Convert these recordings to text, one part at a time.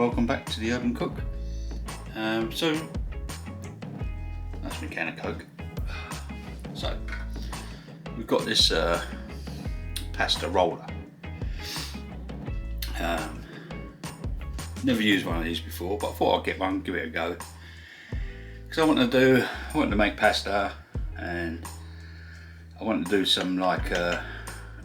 welcome back to the Urban Cook. So that's my can of Coke. So we've got this pasta roller. Never used one of these before, but I thought I'd get one, give it a go. Because I wanted to make pasta, and I wanted to do some like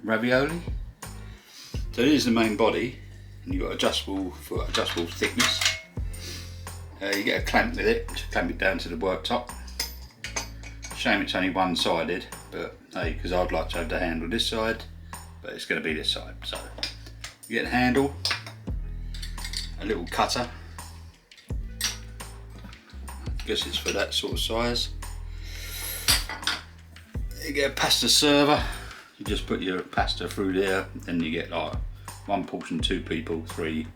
ravioli. So here's the main body, and you've got adjustable thickness. You get a clamp with it to clamp it down to the worktop. Shame it's only one-sided, but hey, because I'd like to have the handle this side, but it's going to be this side. So you get a handle, a little cutter. I guess it's for that sort of size. You get a pasta server. You just put your pasta through there, then you get like one portion, 2 people, 3,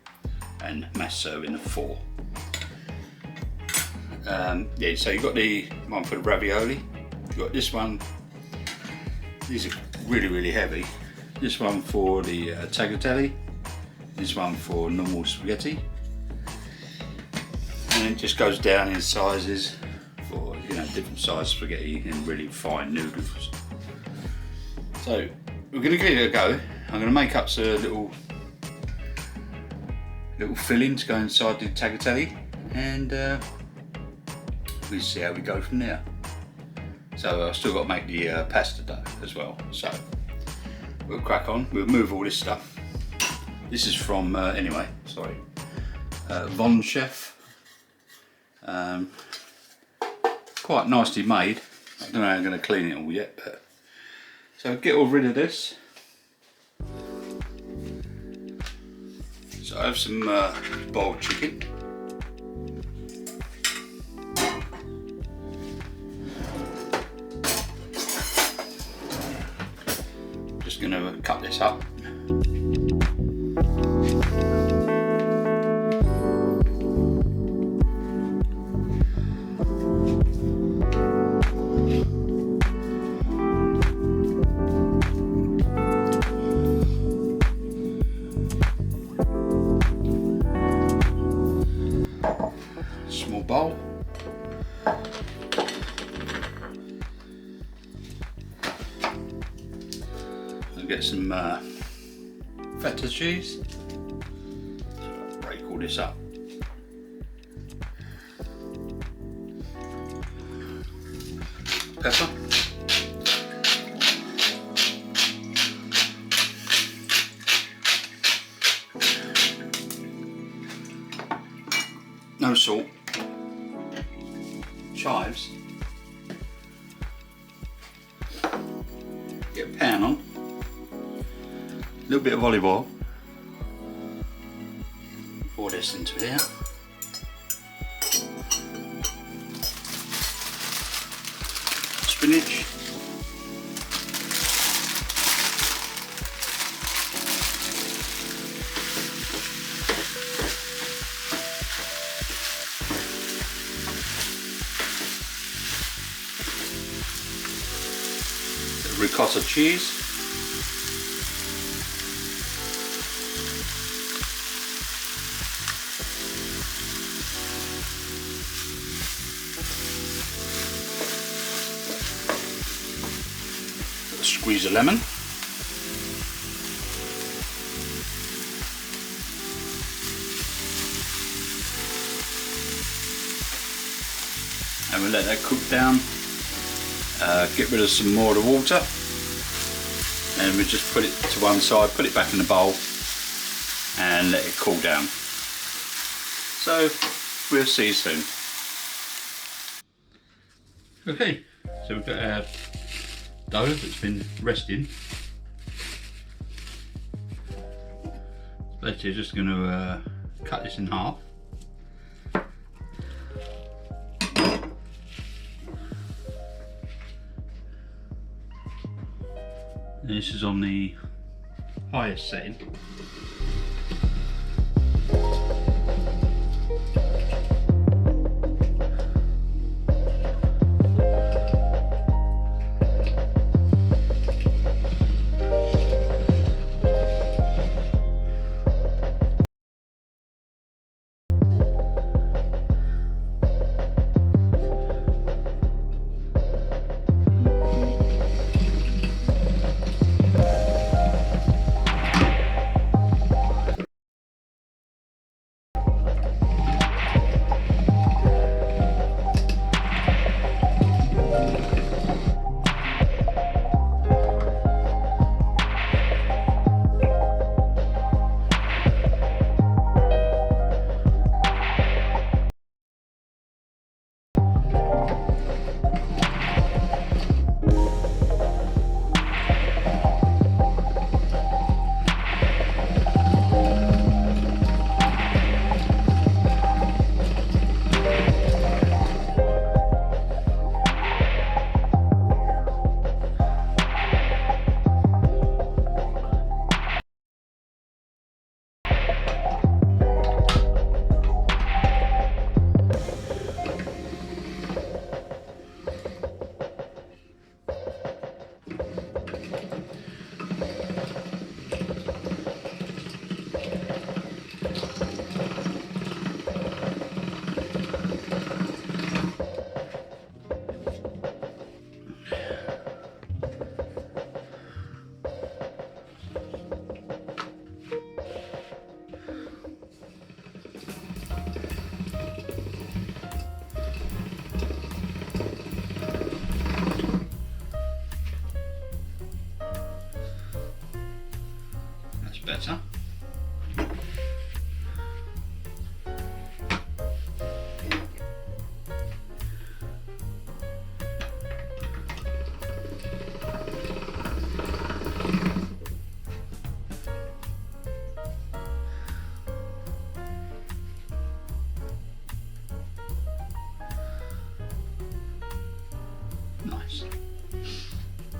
and mass serving of 4. Yeah, so you've got the one for the ravioli. You've got this one. These are really heavy. This one for the tagliatelle. This one for normal spaghetti. And it just goes down in sizes for, you know, different size spaghetti and really fine noodles. So we're going to give it a go. I'm going to make up some little filling to go inside the tagliatelle, and we'll see how we go from there. So I've still got to make the pasta dough as well. So we'll crack on. We'll move all this stuff. This is from Von Chef. Quite nicely made. I don't know how I'm going to clean it all yet, but so get all rid of this. So I have some boiled chicken. Just going to cut this up. Small bowl. I'll get some feta cheese. So I'll break all this up. Pepper. No salt. Chives. Get a pan on. A little bit of olive oil. Pour this into here. Spinach. Ricotta cheese. Squeeze a lemon. And we'll let that cook down. Get rid of some more of the water, and we just put it to one side, put it back in the bowl, and let it cool down. So we'll see you soon. Okay, so we've got our dough that's been resting. Basically just going to cut this in half. And this is on the highest setting.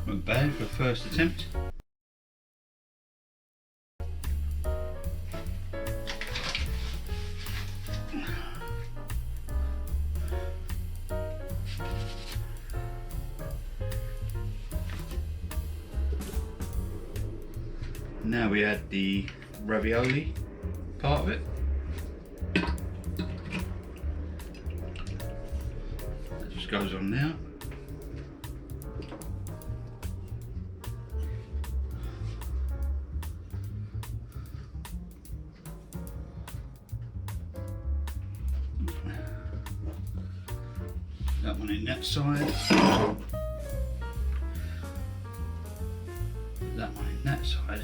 Not bad for first attempt. Now we add the ravioli part of it. That just goes on now. That one in that side. That one in that side.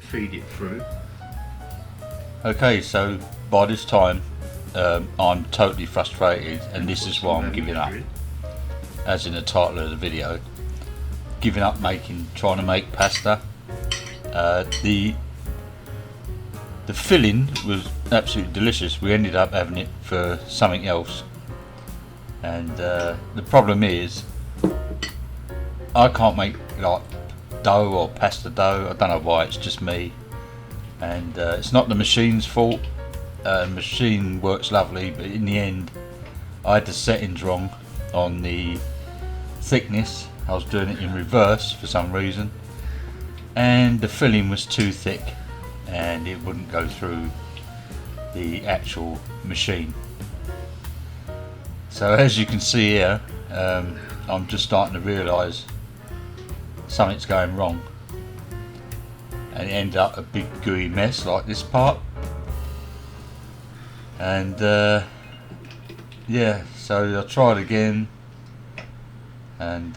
Feed it through. Okay, so by this time I'm totally frustrated, and this is why I'm giving up, as in the title of the video, giving up trying to make pasta. The filling was absolutely delicious. We ended up having it for something else, and the problem is I can't make like dough or pasta dough. I don't know why, it's just me, and it's not the machine's fault. The machine works lovely, but in the end I had the settings wrong on the thickness. I was doing it in reverse for some reason, and the filling was too thick and it wouldn't go through the actual machine. So as you can see here, I'm just starting to realise something's going wrong, and it ended up a big gooey mess like this part. And yeah, so I tried again, and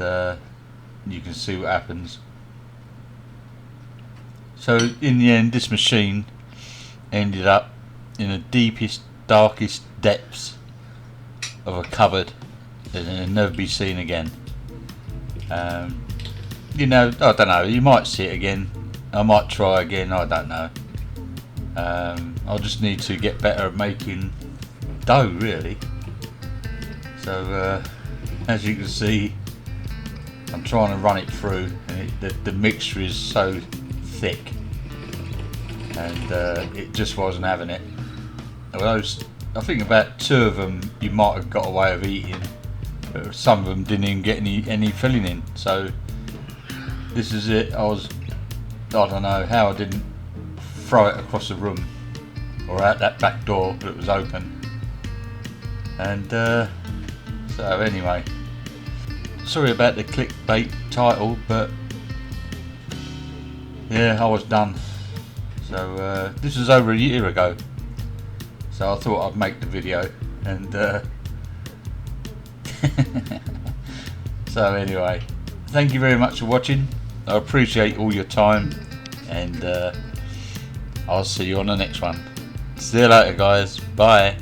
you can see what happens. So in the end, this machine ended up in the deepest, darkest depths of a cupboard, and it'll never be seen again. You know, I don't know, you might see it again. I might try again, I don't know. I'll just need to get better at making dough, really. So as you can see, I'm trying to run it through, and the mixture is so thick, and it just wasn't having it. Although I think about 2 of them you might have got away with eating, but some of them didn't even get any filling in. So this is it. I don't know how I didn't throw it across the room or out that back door that was open. And so anyway, sorry about the clickbait title, but yeah, I was done. So this was over a year ago, so I thought I'd make the video, and so anyway, thank you very much for watching. I appreciate all your time, and I'll see you on the next one. See you later, guys. Bye.